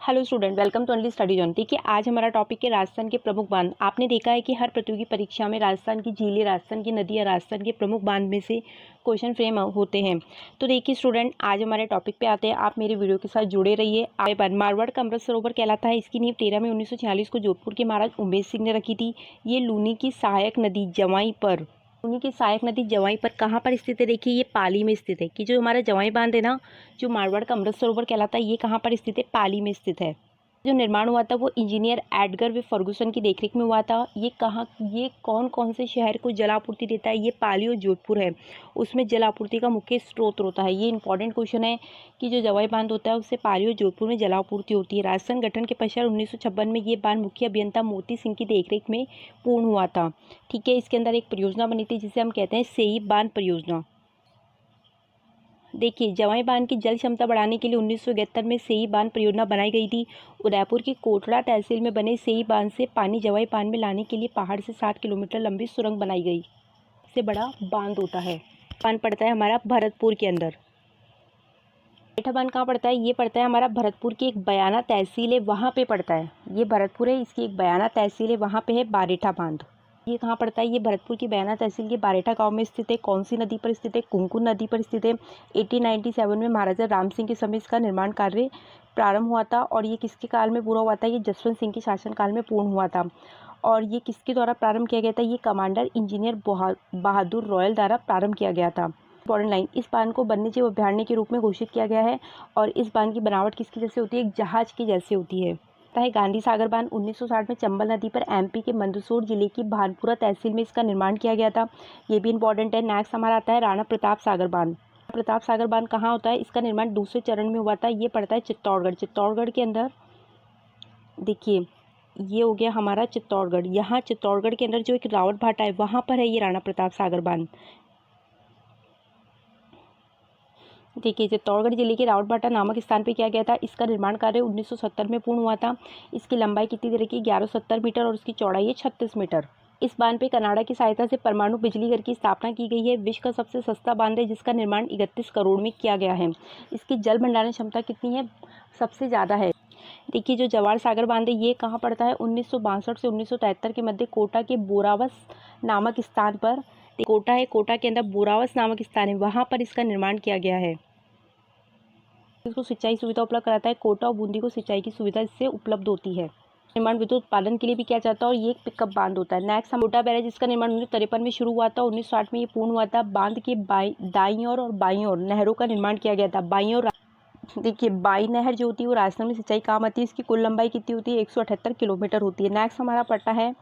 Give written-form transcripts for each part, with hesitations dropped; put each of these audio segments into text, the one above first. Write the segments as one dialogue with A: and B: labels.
A: Hello student, welcome to only study zone. देखिए, आज हमारा टॉपिक है राजस्थान के प्रमुख बांध। आपने देखा है कि हर प्रतियोगी परीक्षा में राजस्थान की झीलें, राजस्थान की नदियाँ, राजस्थान के प्रमुख बांध में से क्वेश्चन फ्रेम होते हैं। तो देखिए स्टूडेंट, आज हमारे टॉपिक पे आते हैं। आप मेरे वीडियो के साथ जुड़े रहिए। मारवाड़ का अमृत सरोवर कहलाता है। इसकी नींव 13 मई 1946 को जोधपुर के महाराज उमेश सिंह ने रखी थी। ये लूनी की सहायक नदी जवाई पर कहाँ पर स्थित है? देखिए, ये पाली में स्थित है। कि जो हमारा जवाई बांध है ना, जो मारवाड़ का अमृत सरोवर कहलाता है, ये कहाँ पर स्थित है? पाली में स्थित है। जो निर्माण हुआ था वो इंजीनियर एडगर वे फर्गुसन की देखरेख में हुआ था। ये कौन कौन से शहर को जल आपूर्ति देता है? ये पाली और जोधपुर है। उसमें जल आपूर्ति का मुख्य स्रोत होता है। ये इंपॉर्टेंट क्वेश्चन है कि जो जवाई बांध होता है उससे पाली और जोधपुर में जल आपूर्ति होती है। राजस्थान गठन के पश्चात 1956 में ये बांध मुख्य अभियंता मोती सिंह की देखरेख में पूर्ण हुआ था। ठीक है, इसके अंदर एक परियोजना बनी थी जिसे हम कहते हैं सेई बांध परियोजना। देखिए, जवाई बांध की जल क्षमता बढ़ाने के लिए 1971 में सेई बांध परियोजना बनाई गई थी। उदयपुर की कोटड़ा तहसील में बने सेई बांध से पानी जवाई बांध में लाने के लिए पहाड़ से 60 किलोमीटर लंबी सुरंग बनाई गई। इससे बड़ा बांध होता है। बांध पड़ता है हमारा भरतपुर के अंदर। बारेठा बांध कहाँ पड़ता है? ये पड़ता है हमारा भरतपुर की एक बयाना तहसील है, वहाँ पे पड़ता है। ये भरतपुर है, इसकी एक बयाना तहसील है, वहाँ पे है बारेठा बांध। ये कहाँ पड़ता है? ये भरतपुर की बयाना तहसील के बारेठा गांव में स्थित है। कौन सी नदी पर स्थित है? कुंकुन नदी पर स्थित है। 1897 में महाराजा राम सिंह के समय इसका निर्माण कार्य प्रारंभ हुआ था। और ये किसके काल में पूरा हुआ था? ये जसवंत सिंह के शासनकाल में पूर्ण हुआ था। और ये किसके द्वारा प्रारंभ किया गया था? ये कमांडर इंजीनियर बहादुर रॉयल द्वारा प्रारंभ किया गया था। इंपॉर्टेंट लाइन, इस बांध को वन्यजीव अभयारण्य के रूप में घोषित किया गया है। और इस बांध की बनावट किसकी जैसे होती है? एक जहाज की जैसे होती है। गांधी सागर बांध 1960 में चंबल नदी पर एमपी के मंदसौर जिले की भानपुरा तहसील में इसका निर्माण किया गया था। ये भी इंपॉर्टेंट है। नेक्स्ट हमारा आता है राणा प्रताप सागर बांध। प्रताप सागर बांध कहाँ होता है? इसका निर्माण दूसरे चरण में हुआ था। ये पड़ता है चित्तौड़गढ़ के अंदर। देखिए, ये हो गया हमारा चित्तौड़गढ़। यहाँ चित्तौड़गढ़ के अंदर जो एक रावत भाटा है वहाँ पर है ये राणा प्रताप सागर बांध। देखिए, चित्तौड़गढ़ जिले के रावतभाटा नामक स्थान पर किया गया था। इसका निर्माण कार्य 1970 में पूर्ण हुआ था। इसकी लंबाई कितनी तरह की? 1170 मीटर और उसकी चौड़ाई है 36 मीटर। इस बांध पे कनाडा की सहायता से परमाणु बिजली घर की स्थापना की गई है। विश्व का सबसे सस्ता बांध है जिसका निर्माण 31 करोड़ में किया गया है। इसकी जल भंडारण क्षमता कितनी है? सबसे ज़्यादा है। देखिए, जो जवार सागर बांध है ये कहाँ पड़ता है? 1962 से 1973 के मध्य कोटा के बोरावस नामक स्थान पर। कोटा है, कोटा के अंदर बोरावस नामक स्थान है, वहाँ पर इसका निर्माण किया गया है। इसको सिंचाई सुविधा उपलब्ध कराता है। कोटा और बूंदी को सिंचाई की सुविधा इससे उपलब्ध होती है। निर्माण विद्युत उत्पादन के लिए भी किया जाता है और ये एक पिकअप बांध होता है। नेक्स्ट हम कोटा बैरेज, जिसका निर्माण 1953 में शुरू हुआ था। 1960 में ये पूर्ण हुआ था। बांध के दाईं ओर और बाईं ओर नहरों का निर्माण किया गया था। बाईं ओर देखिए, बाई नहर जो होती है वो राजस्थान में सिंचाई काम आती है। इसकी कुल लंबाई कितनी होती है? 178 किलोमीटर होती है। नेक्स्ट हमारा पड़ता है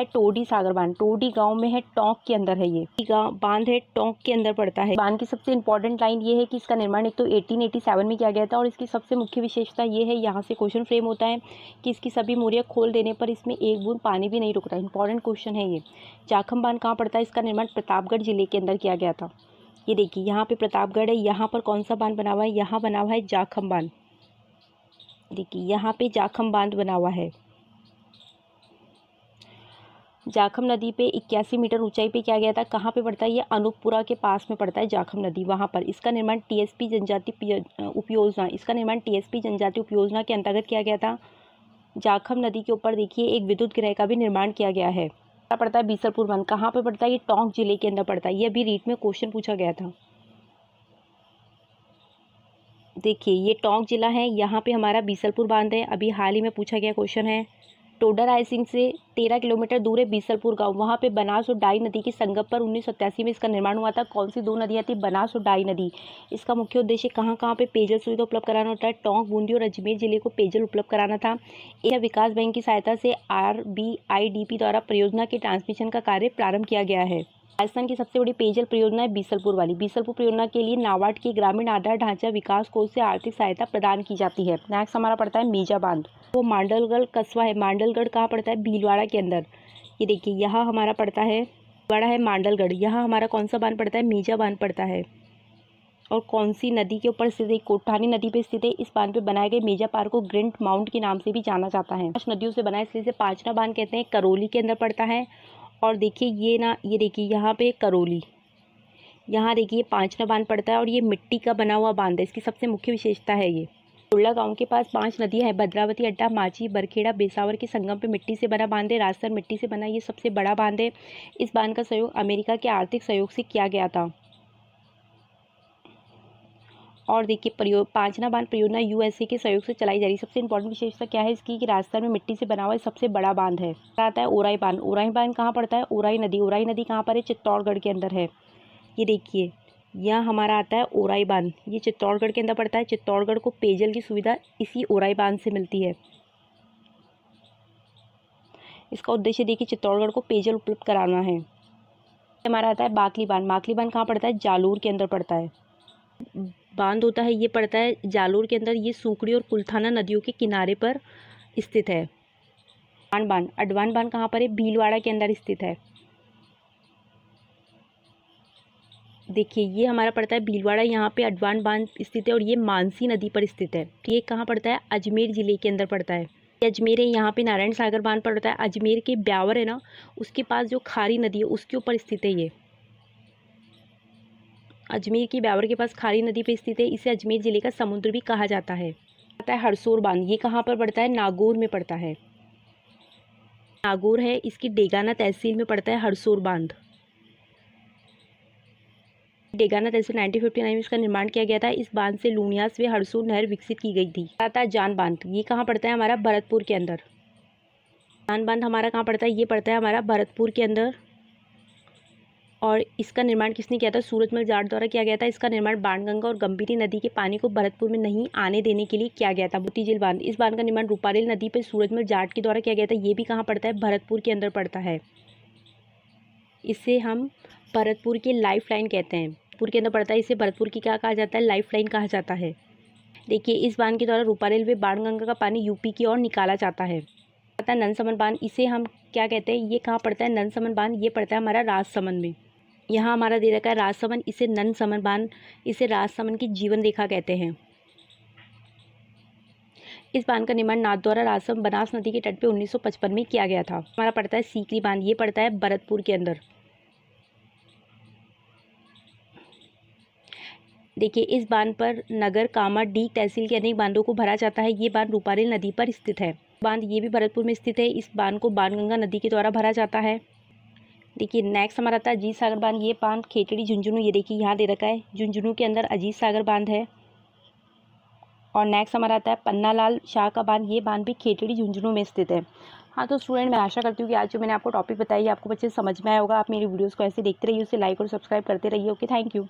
A: टोडी सागर बांध। टोडी गांव में है, टोंक के अंदर है। ये बांध है, टोंक के अंदर पड़ता है। बांध की सबसे इंपॉर्टेंट लाइन ये है कि इसका निर्माण एक तो 1887 में किया गया था और इसकी सबसे मुख्य विशेषता ये है, यहाँ से क्वेश्चन फ्रेम होता है कि इसकी सभी मोरियां खोल देने पर इसमें एक बूंद पानी भी नहीं रुकता। इंपॉर्टेंट क्वेश्चन है ये। जाखम बांध कहाँ पड़ता है? इसका निर्माण प्रतापगढ़ जिले के अंदर किया गया था। ये देखिए, यहाँ पे प्रतापगढ़ है। यहाँ पर कौन सा बांध बना हुआ है? यहाँ बना हुआ है जाखम बांध। देखिए, यहाँ पे जाखम बांध बना हुआ है। जाखम नदी पे 81 मीटर ऊंचाई पे किया गया था। कहाँ पे पड़ता है? ये अनूपपुरा के पास में पड़ता है जाखम नदी, वहाँ पर। इसका निर्माण टीएसपी जनजाति उपयोजना के अंतर्गत किया गया था। जाखम नदी के ऊपर देखिए एक विद्युत गृह का भी निर्माण किया गया है। पड़ता है बीसलपुर बांध। कहाँ पे पड़ता है? ये टोंक जिले के अंदर पड़ता है। ये अभी रीट में क्वेश्चन पूछा गया था। देखिए, ये टोंक जिला है। यहाँ पे हमारा बीसलपुर बांध है, अभी हाल ही में पूछा गया क्वेश्चन है। टोडा रायसिंह से 13 किलोमीटर दूर है बीसलपुर गांव। वहाँ पे बनास और डाई नदी के संगम पर 1987 में इसका निर्माण हुआ था। कौन सी दो नदियाँ थी? बनास और डाई नदी। इसका मुख्य उद्देश्य कहाँ कहाँ पे पेयजल सुविधा उपलब्ध कराना होता है? टोंक, बूंदी और अजमेर जिले को पेयजल उपलब्ध कराना था। यह विकास बैंक की सहायता से RBIDP द्वारा परियोजना के ट्रांसमिशन का कार्य प्रारंभ किया गया है। राजस्थान की सबसे बड़ी पेयजल परियोजना है बीसलपुर वाली। बीसलपुर परियोजना के लिए नाबार्ड के ग्रामीण आधार ढांचा विकास कोष से आर्थिक सहायता प्रदान की जाती है। नेक्स्ट हमारा पड़ता है मेजा बांध। वो मांडलगढ़ कस्बा है। मांडलगढ़ कहाँ पड़ता है? भीलवाड़ा के अंदर। ये देखिए, यहाँ हमारा पड़ता है भीलवाड़ा है, मांडलगढ़। यहाँ हमारा कौन सा बांध पड़ता है? मेजा बांध पड़ता है। और कौन सी नदी के ऊपर स्थित है? कोठानी नदी पे स्थित है। इस बांध पे बनाए गए मेजा पार को ग्रिंट माउंट के नाम से भी जाना जाता है। 5 नदियों से बना है, इसलिए इसे पांचना बांध कहते हैं। करौली के अंदर पड़ता है। और देखिए, ये देखिए यहाँ पे करौली, यहाँ देखिए पांचना बांध पड़ता है और ये मिट्टी का बना हुआ बांध है। इसकी सबसे मुख्य विशेषता है ये कुर्ला गांव के पास 5 नदियां हैं, भद्रावती, अड्डा, माची, बरखेड़ा, बेसावर के संगम पे मिट्टी से बना बांध है। राजसर मिट्टी से बना ये सबसे बड़ा बांध है। इस बांध का सहयोग अमेरिका के आर्थिक सहयोग से किया गया था। और देखिए पांचना बांध परियोजना यूएसए के सहयोग से चलाई जा रही। सबसे इंपॉर्टेंट विशेषता क्या है इसकी कि राजस्थान में मिट्टी से बना हुआ सबसे बड़ा बांध है। आता है ओराई बांध। ओराई बांध कहाँ पड़ता है? ओराई नदी कहाँ पर है? चित्तौड़गढ़ के अंदर है। ये देखिए यह हमारा आता है ओराई बांध, ये चित्तौड़गढ़ के अंदर पड़ता है। चित्तौड़गढ़ को पेयजल की सुविधा इसी ओराई बांध से मिलती है। इसका उद्देश्य देखिए चित्तौड़गढ़ को पेयजल उपलब्ध कराना है। हमारा आता है बाकली बांध। बाकली बांध कहाँ पड़ता है? जालोर के अंदर पड़ता है। बांध होता है ये पड़ता है जालोर के अंदर। ये सूकड़ी और कुलथाना नदियों के किनारे पर स्थित है। अडवान बांध। अडवान बांध कहाँ पर है? भीलवाड़ा के अंदर स्थित है। देखिए ये हमारा पड़ता है भीलवाड़ा, यहाँ पे अडवान बांध स्थित है और ये मानसी नदी पर स्थित है। ये कहाँ पड़ता है? अजमेर जिले के अंदर पड़ता है। ये अजमेर है, यहाँ पे नारायण सागर बांध पड़ता है। अजमेर के ब्यावर है ना, उसके पास जो खारी नदी है उसके ऊपर स्थित है। ये अजमेर की ब्यावर के पास खारी नदी पर स्थित है। इसे अजमेर जिले का समुद्र भी कहा जाता है। आता है हरसोर बांध। ये कहाँ पर पड़ता है? नागौर में पड़ता है। नागौर है, इसकी डेगाना तहसील में पड़ता है हरसोर बांध। डेगाना तहसील 1959 में इसका निर्माण किया गया था। इस बांध से लूनियास व हरसोर नहर विकसित की गई थी। आता है जान बांध। ये कहाँ पड़ता है? हमारा भरतपुर के अंदर। जान बांध हमारा कहाँ पड़ता है? ये पड़ता है हमारा भरतपुर के अंदर। और इसका निर्माण किसने किया था? सूरजमल जाट द्वारा किया गया था। इसका निर्माण बाणगंगा और गंभीरी नदी के पानी को भरतपुर में नहीं आने देने के लिए किया गया था। मोती झील बांध। इस बांध का निर्माण रूपारेल नदी पर सूरजमल जाट के द्वारा किया गया था। ये भी कहाँ पड़ता है? भरतपुर के अंदर पड़ता है। इसे हम भरतपुर की लाइफ लाइन कहते हैं। भरतपुर के अंदर पड़ता है। इसे भरतपुर की क्या कहा जाता है? लाइफ लाइन कहा जाता है। देखिए इस बांध के द्वारा रूपारेल व बाणगंगा का पानी यूपी की ओर निकाला जाता है। आता है नंदसमन बांध। इसे हम क्या कहते हैं? ये कहाँ पड़ता है? नंदसमन बांध। ये पड़ता है हमारा राजसमंद में। यहाँ हमारा दे रखा है राजसमंद, इसे नंदसमन बांध, इसे राजसमंद की जीवन रेखा कहते हैं। इस बांध का निर्माण नाथद्वारा राजसमंद बनास नदी के तट पे 1955 में किया गया था। हमारा पड़ता है सीकरी बांध। ये पड़ता है भरतपुर के अंदर। देखिए इस बांध पर नगर, कामा, डीग तहसील के अनेक बांधों को भरा जाता है। ये बांध रूपारेल नदी पर स्थित है। बांध ये भी भरतपुर में स्थित है। इस बांध को बाणगंगा नदी के द्वारा भरा जाता है। देखिए नेक्स्ट हमारा आता है अजीत सागर बांध। ये बांध खेतड़ी झुंझुनू, ये देखिए यहाँ दे रखा है, झुंझुनू के अंदर अजीत सागर बांध है। और नेक्स्ट हमारा आता है पन्नालाल शाह का बांध। ये बांध भी खेतड़ी झुंझुनू में स्थित है। हाँ तो स्टूडेंट मैं आशा करती हूँ कि आज जो मैंने आपको टॉपिक बताई आपको बच्चे समझ में आया होगा। आप मेरी वीडियोज़ को ऐसे देखते रहिए, उसे लाइक और सब्सक्राइब करते रहिए। Okay, thank you.